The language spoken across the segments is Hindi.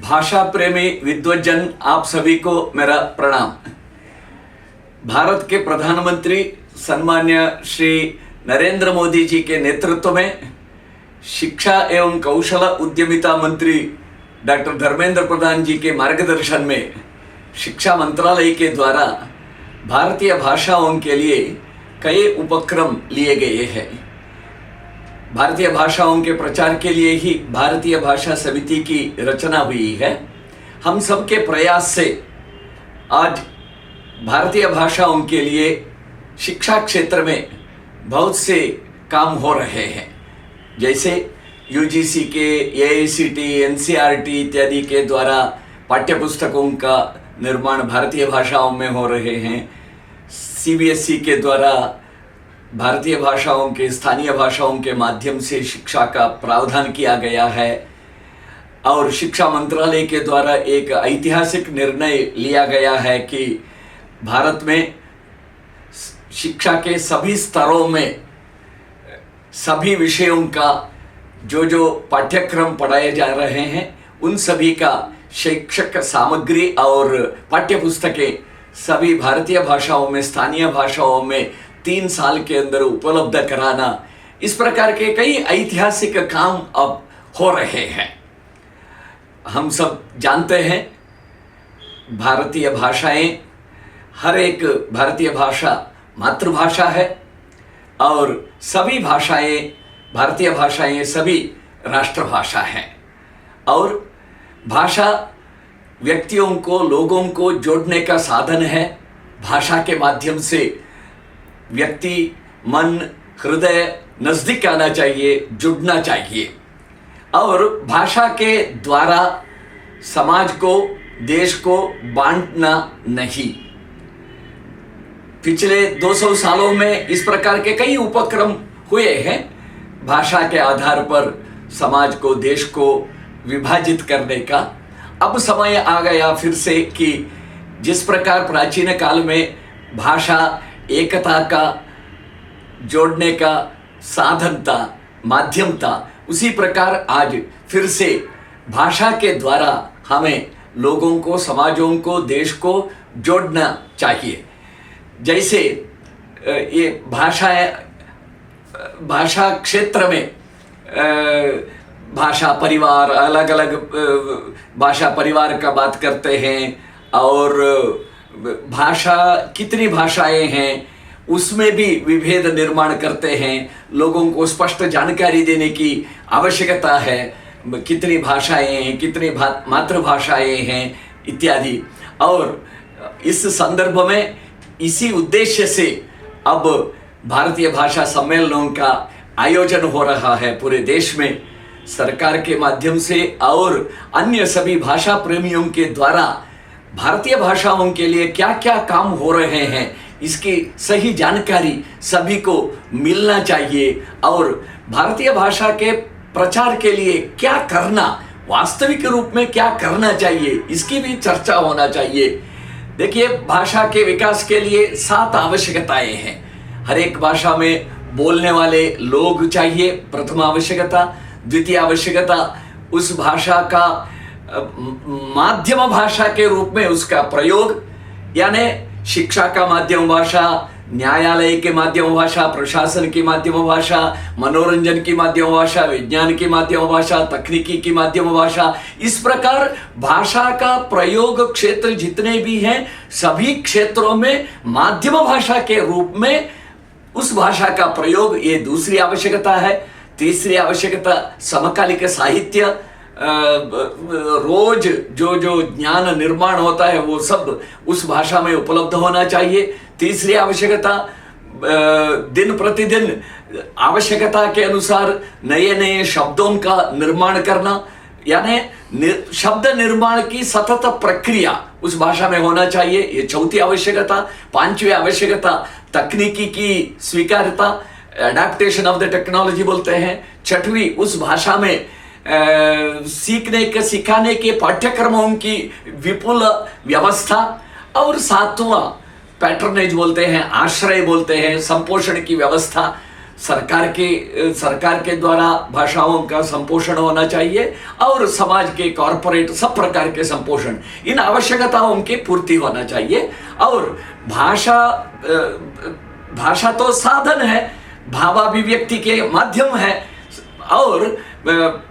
भाषा प्रेमी विद्वज्जन आप सभी को मेरा प्रणाम। भारत के प्रधानमंत्री सम्मान्य श्री नरेंद्र मोदी जी के नेतृत्व में शिक्षा एवं कौशल उद्यमिता मंत्री डॉक्टर धर्मेंद्र प्रधान जी के मार्गदर्शन में शिक्षा मंत्रालय के द्वारा भारतीय भाषाओं के लिए कई उपक्रम लिए गए हैं। भारतीय भाषाओं के प्रचार के लिए ही भारतीय भाषा समिति की रचना हुई है। हम सबके प्रयास से आज भारतीय भाषाओं के लिए शिक्षा क्षेत्र में बहुत से काम हो रहे हैं। जैसे यूजीसी के, एआईसीटी, एनसीईआरटी इत्यादि के द्वारा पाठ्यपुस्तकों का निर्माण भारतीय भाषाओं में हो रहे हैं। सीबीएसई के द्वारा भारतीय भाषाओं के, स्थानीय भाषाओं के माध्यम से शिक्षा का प्रावधान किया गया है और शिक्षा मंत्रालय के द्वारा एक ऐतिहासिक निर्णय लिया गया है कि भारत में शिक्षा के सभी स्तरों में सभी विषयों का जो पाठ्यक्रम पढ़ाए जा रहे हैं उन सभी का शैक्षिक सामग्री और पाठ्यपुस्तकें सभी भारतीय भाषाओं में, स्थानीय भाषाओं में 3 साल के अंदर उपलब्ध कराना, इस प्रकार के कई ऐतिहासिक काम अब हो रहे हैं। हम सब जानते हैं भारतीय भाषाएं, हर एक भारतीय भाषा मातृभाषा है और सभी भाषाएं, भारतीय भाषाएं सभी राष्ट्रभाषा हैं। और भाषा व्यक्तियों को, लोगों को जोड़ने का साधन है। भाषा के माध्यम से व्यक्ति मन, हृदय नजदीक आना चाहिए, जुड़ना चाहिए और भाषा के द्वारा समाज को, देश को बांटना नहीं। पिछले 200 सालों में इस प्रकार के कई उपक्रम हुए हैं भाषा के आधार पर समाज को, देश को विभाजित करने का। अब समय आ गया फिर से कि जिस प्रकार प्राचीन काल में भाषा एकता का, जोड़ने का साधन था, माध्यम था, उसी प्रकार आज फिर से भाषा के द्वारा हमें लोगों को, समाजों को, देश को जोड़ना चाहिए। जैसे ये भाषा क्षेत्र में भाषा परिवार, अलग अलग भाषा परिवार का बात करते हैं और भाषा, कितनी भाषाएं हैं उसमें भी विभेद निर्माण करते हैं। लोगों को स्पष्ट जानकारी देने की आवश्यकता है, कितनी भाषाएं हैं, कितनी मातृभाषाएं हैं इत्यादि। और इस संदर्भ में इसी उद्देश्य से अब भारतीय भाषा सम्मेलनों का आयोजन हो रहा है पूरे देश में, सरकार के माध्यम से और अन्य सभी भाषा प्रेमियों के द्वारा भारतीय भाषाओं के लिए क्या क्या काम हो रहे हैं इसकी सही जानकारी सभी को मिलना चाहिए और भारतीय भाषा के प्रचार के लिए क्या करना, वास्तविक रूप में क्या करना चाहिए, इसकी भी चर्चा होना चाहिए। देखिए, भाषा के विकास के लिए 7 आवश्यकताएं हैं। हर एक भाषा में बोलने वाले लोग चाहिए, प्रथम आवश्यकता। द्वितीय आवश्यकता, उस भाषा का माध्यम भाषा के रूप में उसका प्रयोग, यानी शिक्षा का माध्यम भाषा, न्यायालय के माध्यम भाषा, प्रशासन की माध्यम भाषा, मनोरंजन की माध्यम भाषा, विज्ञान की माध्यम भाषा, तकनीकी की माध्यम भाषा। इस प्रकार भाषा का प्रयोग क्षेत्र जितने भी हैं सभी क्षेत्रों में माध्यम भाषा के रूप में उस भाषा का प्रयोग, ये दूसरी आवश्यकता है। तीसरी आवश्यकता, समकालिक साहित्य, रोज जो ज्ञान निर्माण होता है वो सब उस भाषा में उपलब्ध होना चाहिए। तीसरी आवश्यकता, दिन प्रतिदिन आवश्यकता के अनुसार नए नए शब्दों का निर्माण करना, यानी शब्द निर्माण की सतत प्रक्रिया उस भाषा में होना चाहिए, ये चौथी आवश्यकता। पांचवी आवश्यकता, तकनीकी की स्वीकार्यता, एडेप्टेशन ऑफ द टेक्नोलॉजी बोलते हैं। छठवीं, उस भाषा में सीखने के, सिखाने के पाठ्यक्रमों की विपुल व्यवस्था। और 7वां, पैटर्नेज बोलते हैं, आश्रय बोलते हैं, संपोषण की व्यवस्था। सरकार के द्वारा भाषाओं का संपोषण होना चाहिए और समाज के कॉरपोरेट सब प्रकार के संपोषण, इन आवश्यकताओं की पूर्ति होना चाहिए। और भाषा तो साधन है, भावाभिव्यक्ति के माध्यम है, और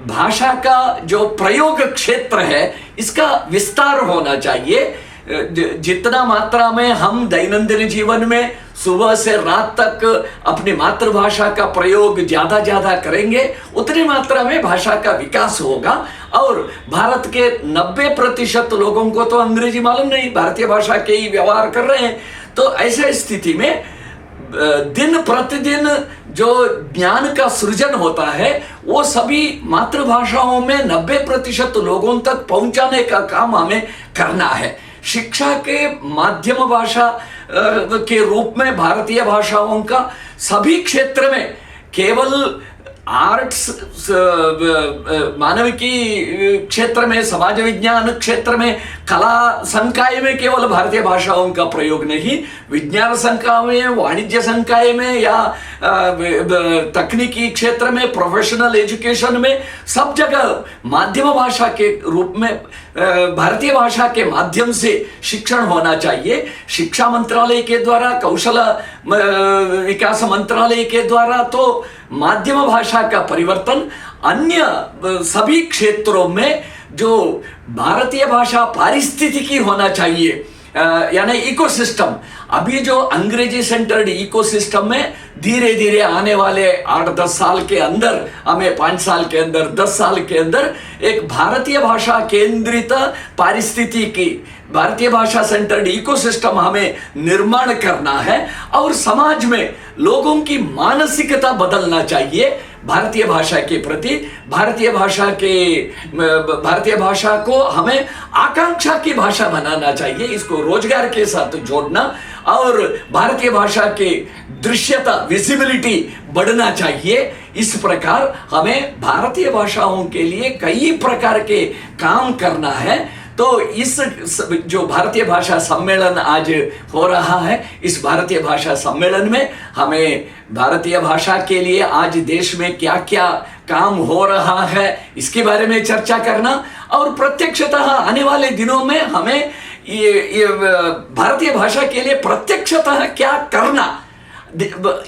भाषा का जो प्रयोग क्षेत्र है इसका विस्तार होना चाहिए। जितना मात्रा में हम दैनंदिन जीवन में सुबह से रात तक अपनी मातृभाषा का प्रयोग ज्यादा करेंगे, उतनी मात्रा में भाषा का विकास होगा। और भारत के 90% लोगों को तो अंग्रेजी मालूम नहीं, भारतीय भाषा के ही व्यवहार कर रहे हैं। तो ऐसे स्थिति में दिन प्रतिदिन जो ज्ञान का सृजन होता है वो सभी मातृभाषाओं में 90% लोगों तक पहुंचाने का काम हमें करना है। शिक्षा के माध्यम भाषा के रूप में भारतीय भाषाओं का सभी क्षेत्र में, केवल आर्ट्स मानविकी क्षेत्र में, समाज विज्ञान क्षेत्र में, कला संकाय में केवल भारतीय भाषाओं का प्रयोग नहीं, विज्ञान संकाय में, वाणिज्य संकाय में या तकनीकी क्षेत्र में, प्रोफेशनल एजुकेशन में, सब जगह माध्यम भाषा के रूप में भारतीय भाषा के माध्यम से शिक्षण होना चाहिए। शिक्षा मंत्रालय के द्वारा, कौशल विकास मंत्रालय के द्वारा तो माध्यम भाषा का परिवर्तन अन्य सभी क्षेत्रों में जो भारतीय भाषा पारिस्थितिकी होना चाहिए, यानी इकोसिस्टम। अभी जो अंग्रेजी सेंटर्ड इकोसिस्टम में धीरे धीरे आने वाले 8-10 साल के अंदर, हमें 5 साल के अंदर, 10 साल के अंदर एक भारतीय भाषा केंद्रित पारिस्थितिकी, भारतीय भाषा सेंटर्ड इकोसिस्टम हमें निर्माण करना है। और समाज में लोगों की मानसिकता बदलना चाहिए भारतीय भाषा के प्रति। भारतीय भाषा को हमें आकांक्षा की भाषा बनाना चाहिए, इसको रोजगार के साथ जोड़ना, और भारतीय भाषा के दृश्यता, विजिबिलिटी बढ़ना चाहिए। इस प्रकार हमें भारतीय भाषाओं के लिए कई प्रकार के काम करना है। तो इस जो भारतीय भाषा सम्मेलन आज हो रहा है, इस भारतीय भाषा सम्मेलन में हमें भारतीय भाषा के लिए आज देश में क्या क्या काम हो रहा है इसके बारे में चर्चा करना, और प्रत्यक्षतः आने वाले दिनों में हमें ये भारतीय भाषा के लिए प्रत्यक्षतः क्या करना,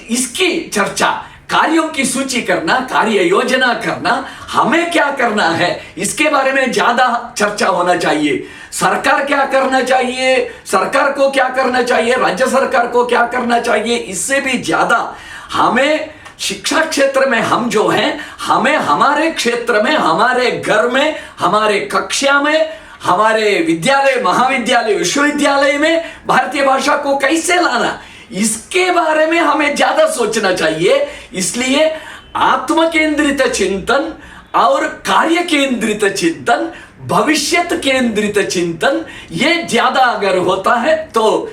इसकी चर्चा, कार्यों की सूची करना, कार्य योजना करना, हमें क्या करना है इसके बारे में ज्यादा चर्चा होना चाहिए। सरकार क्या करना चाहिए, सरकार को क्या करना चाहिए, राज्य सरकार को क्या करना चाहिए, इससे भी ज्यादा हमें शिक्षा क्षेत्र में हम जो हैं, हमें हमारे क्षेत्र में, हमारे घर में, हमारे कक्षा में, हमारे विद्यालय, महाविद्यालय, विश्वविद्यालय में भारतीय भाषा को कैसे लाना, इसके बारे में हमें ज्यादा सोचना चाहिए। इसलिए आत्म केंद्रित चिंतन और कार्य केंद्रित चिंतन, भविष्यत केंद्रित चिंतन, ये ज्यादा अगर होता है तो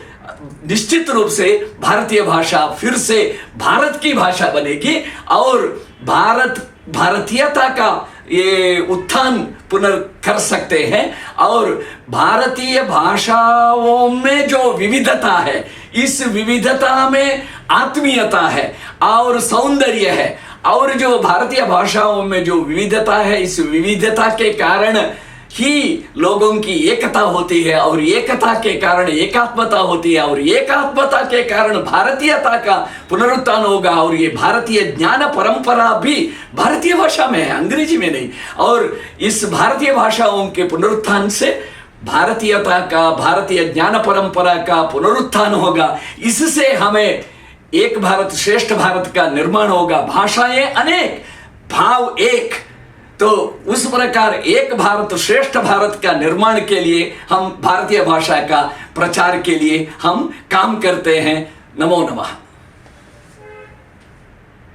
निश्चित रूप से भारतीय भाषा फिर से भारत की भाषा बनेगी और भारतीयता का ये उत्थान पुनः कर सकते हैं। और भारतीय भाषाओं में जो विविधता है, इस विविधता में आत्मीयता है और सौंदर्य है, और जो भारतीय भाषाओं में जो विविधता है, इस विविधता के कारण ही लोगों की एकता होती है, और एकता के कारण एकात्मता होती है, और एकात्मता के कारण भारतीयता का पुनरुत्थान होगा। और ये भारतीय ज्ञान परंपरा भी भारतीय भाषा में है, अंग्रेजी में नहीं। और इस भारतीय भाषाओं के पुनरुत्थान से भारतीयता का, भारतीय ज्ञान परंपरा का पुनरुत्थान होगा। इससे हमें एक भारत श्रेष्ठ भारत का निर्माण होगा। भाषाएं अनेक, भाव एक, तो उस प्रकार एक भारत श्रेष्ठ भारत का निर्माण के लिए हम भारतीय भाषा का प्रचार के लिए हम काम करते हैं। नमो नमः।